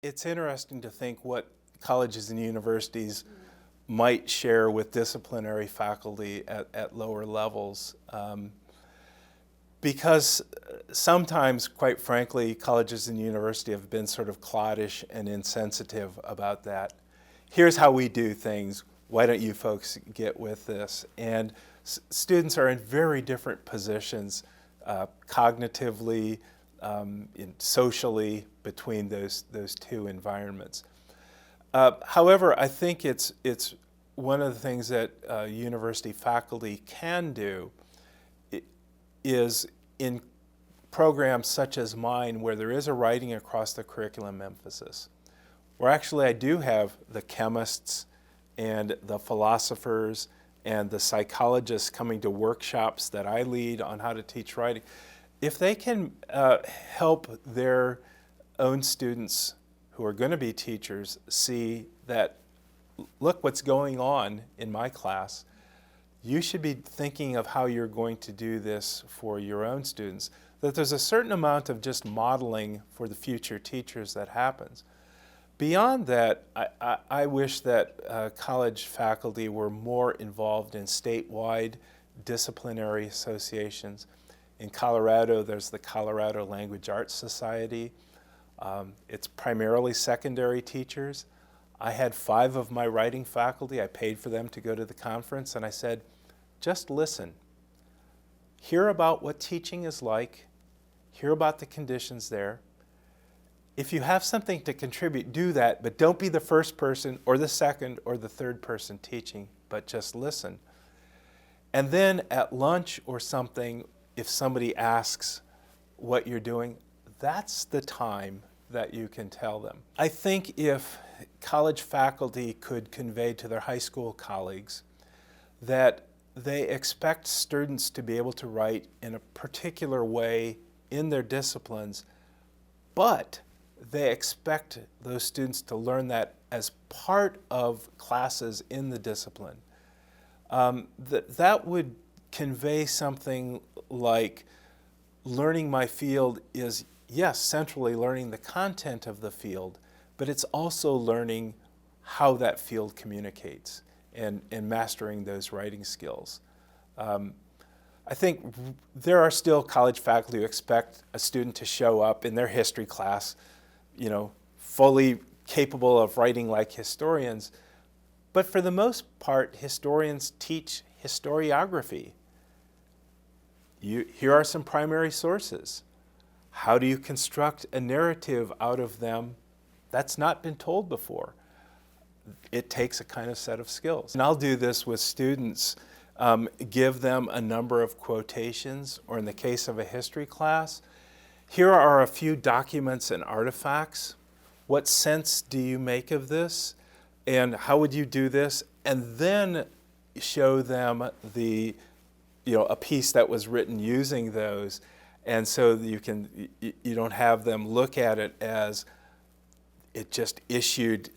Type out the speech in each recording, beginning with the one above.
It's interesting to think what colleges and universities might share with disciplinary faculty at lower levels. Because sometimes, quite frankly, colleges and universities have been sort of cloddish and insensitive about that. Here's how we do things. Why don't you folks get with this? And students are in very different positions cognitively, socially, between those two environments. However, I think it's one of the things that university faculty can do is in programs such as mine, where there is a writing across the curriculum emphasis, where actually I do have the chemists and the philosophers and the psychologists coming to workshops that I lead on how to teach writing. If they can help their own students who are going to be teachers see that, look what's going on in my class, you should be thinking of how you're going to do this for your own students, that there's a certain amount of just modeling for the future teachers that happens. Beyond that, I wish that college faculty were more involved in statewide disciplinary associations. In Colorado, there's the Colorado Language Arts Society. It's primarily secondary teachers. I had 5 of my writing faculty. I paid for them to go to the conference, and I said, just listen. Hear about what teaching is like. Hear about the conditions there. If you have something to contribute, do that, but don't be the first person or the second or the third person teaching, but just listen. And then at lunch or something, if somebody asks what you're doing, that's the time that you can tell them. I think if college faculty could convey to their high school colleagues that they expect students to be able to write in a particular way in their disciplines, but they expect those students to learn that as part of classes in the discipline, that would convey something like learning my field is, yes, centrally learning the content of the field, but it's also learning how that field communicates and mastering those writing skills. I think there are still college faculty who expect a student to show up in their history class, fully capable of writing like historians. But for the most part, historians teach historiography. Here are some primary sources. How do you construct a narrative out of them that's not been told before? It takes a kind of set of skills. And I'll do this with students, give them a number of quotations, or in the case of a history class, here are a few documents and artifacts. What sense do you make of this? And how would you do this? And then show them a piece that was written using those. And so you don't have them look at it as it just issued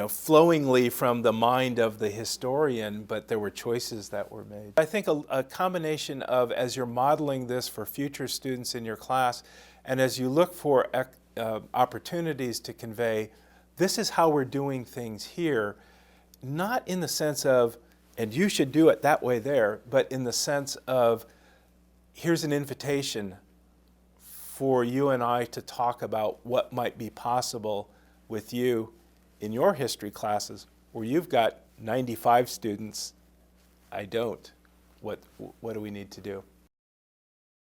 flowingly from the mind of the historian, but there were choices that were made. I think a combination of, as you're modeling this for future students in your class, and as you look for opportunities to convey, this is how we're doing things here, not in the sense of, and you should do it that way there, but in the sense of, here's an invitation for you and I to talk about what might be possible with you in your history classes, where you've got 95 students. I don't. What do we need to do?